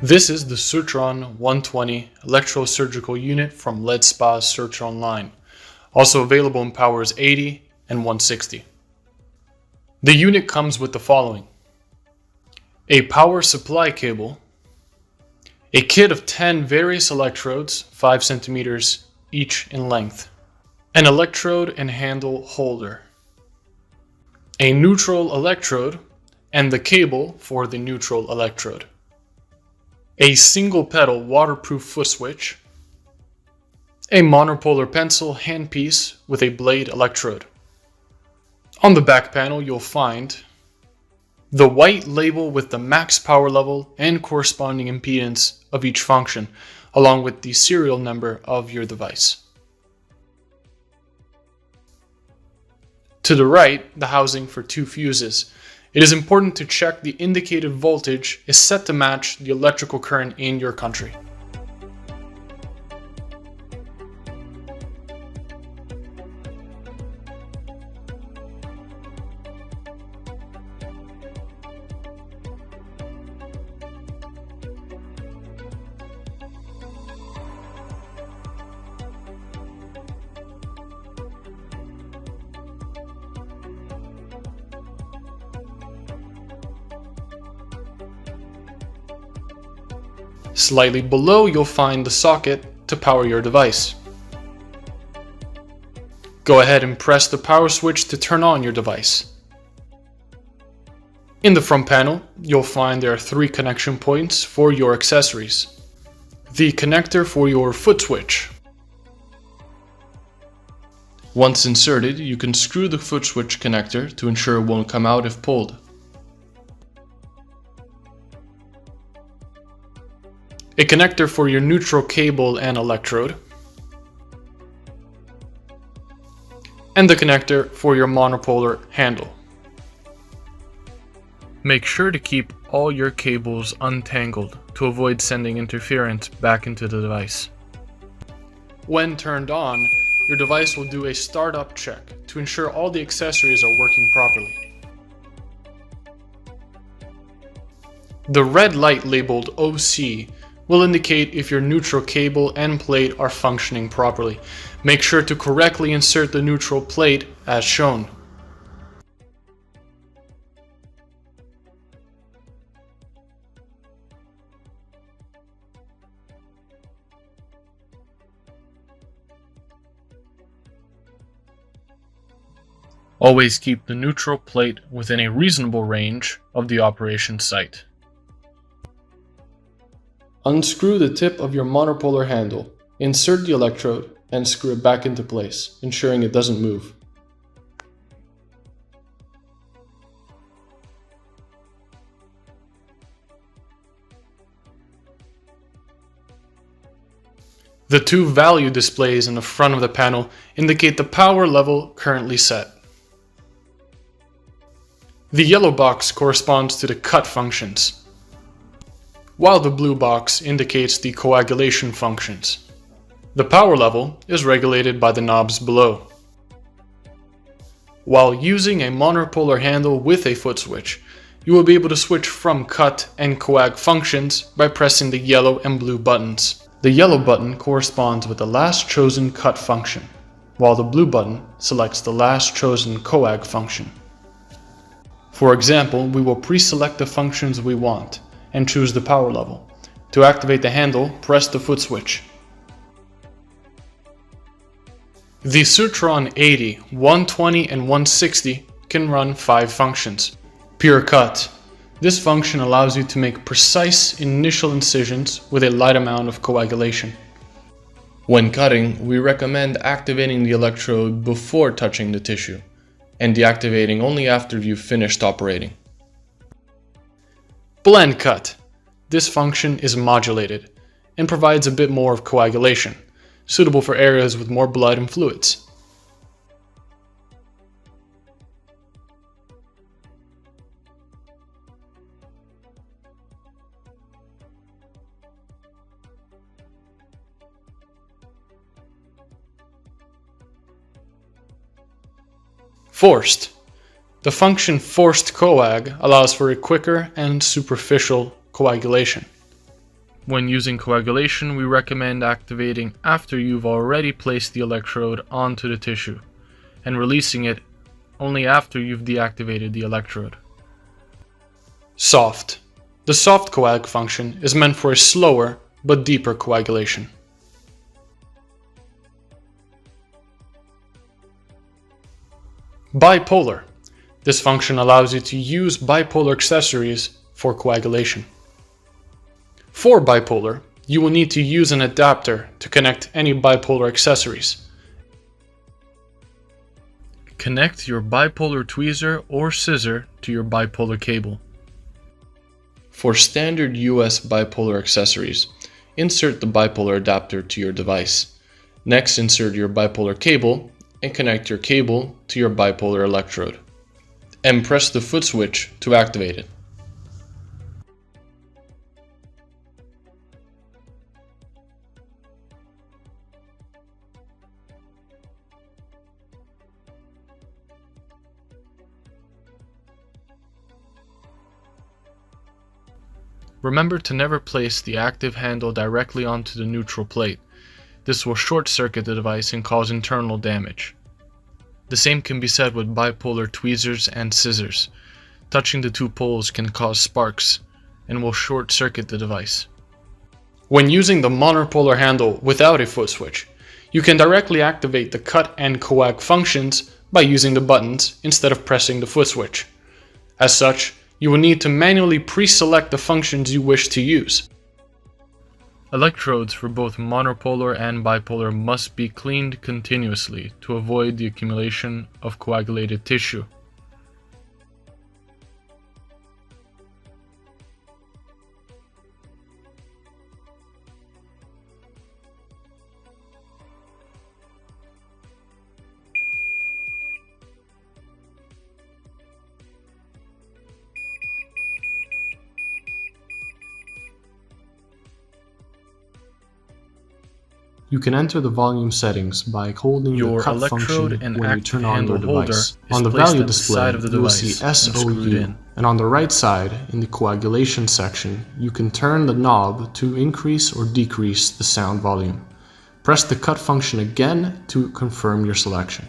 This is the Surtron 120 electrosurgical unit from LedSpa's Surtron line, also available in powers 80 and 160. The unit comes with the following: a power supply cable, a kit of 10 various electrodes, 5 centimeters each in length, an electrode and handle holder, a neutral electrode, and the cable for the neutral electrode, a single pedal waterproof foot switch, a monopolar pencil handpiece with a blade electrode. On the back panel you'll find the white label with the max power level and corresponding impedance of each function, along with the serial number of your device. To the right, the housing for 2 fuses. It is important to check the indicated voltage is set to match the electrical current in your country. Slightly below, you'll find the socket to power your device. Go ahead and press the power switch to turn on your device. In the front panel, you'll find there are 3 connection points for your accessories. The connector for your foot switch. Once inserted, you can screw the foot switch connector to ensure it won't come out if pulled. A connector for your neutral cable and electrode, and the connector for your monopolar handle. Make sure to keep all your cables untangled to avoid sending interference back into the device. When turned on, your device will do a startup check to ensure all the accessories are working properly. The red light labeled OC will indicate if your neutral cable and plate are functioning properly. Make sure to correctly insert the neutral plate as shown. Always keep the neutral plate within a reasonable range of the operation site. Unscrew the tip of your monopolar handle, insert the electrode, and screw it back into place, ensuring it doesn't move. The 2 value displays in the front of the panel indicate the power level currently set. The yellow box corresponds to the cut functions, while the blue box indicates the coagulation functions. The power level is regulated by the knobs below. While using a monopolar handle with a foot switch, you will be able to switch from cut and coag functions by pressing the yellow and blue buttons. The yellow button corresponds with the last chosen cut function, while the blue button selects the last chosen coag function. For example, we will pre-select the functions we want and choose the power level. To activate the handle, press the foot switch. The Surtron 80, 120 and 160 can run 5 functions. Pure cut. This function allows you to make precise initial incisions with a light amount of coagulation. When cutting, we recommend activating the electrode before touching the tissue, and deactivating only after you've finished operating. Blend cut. This function is modulated and provides a bit more of coagulation, suitable for areas with more blood and fluids. Forced. The function forced coag allows for a quicker and superficial coagulation. When using coagulation, we recommend activating after you've already placed the electrode onto the tissue, and releasing it only after you've deactivated the electrode. Soft. The soft coag function is meant for a slower but deeper coagulation. Bipolar. This function allows you to use bipolar accessories for coagulation. For bipolar, you will need to use an adapter to connect any bipolar accessories. Connect your bipolar tweezer or scissor to your bipolar cable. For standard US bipolar accessories, insert the bipolar adapter to your device. Next, insert your bipolar cable and connect your cable to your bipolar electrode. And press the foot switch to activate it. Remember to never place the active handle directly onto the neutral plate. This will short-circuit the device and cause internal damage. The same can be said with bipolar tweezers and scissors. Touching the two poles can cause sparks and will short-circuit the device. When using the monopolar handle without a foot switch, you can directly activate the cut and coag functions by using the buttons instead of pressing the foot switch. As such, you will need to manually pre-select the functions you wish to use. Electrodes for both monopolar and bipolar must be cleaned continuously to avoid the accumulation of coagulated tissue. You can enter the volume settings by holding the cut function when you turn on your device. On the value display, you will see SOU, and on the right side, in the coagulation section, you can turn the knob to increase or decrease the sound volume. Press the cut function again to confirm your selection.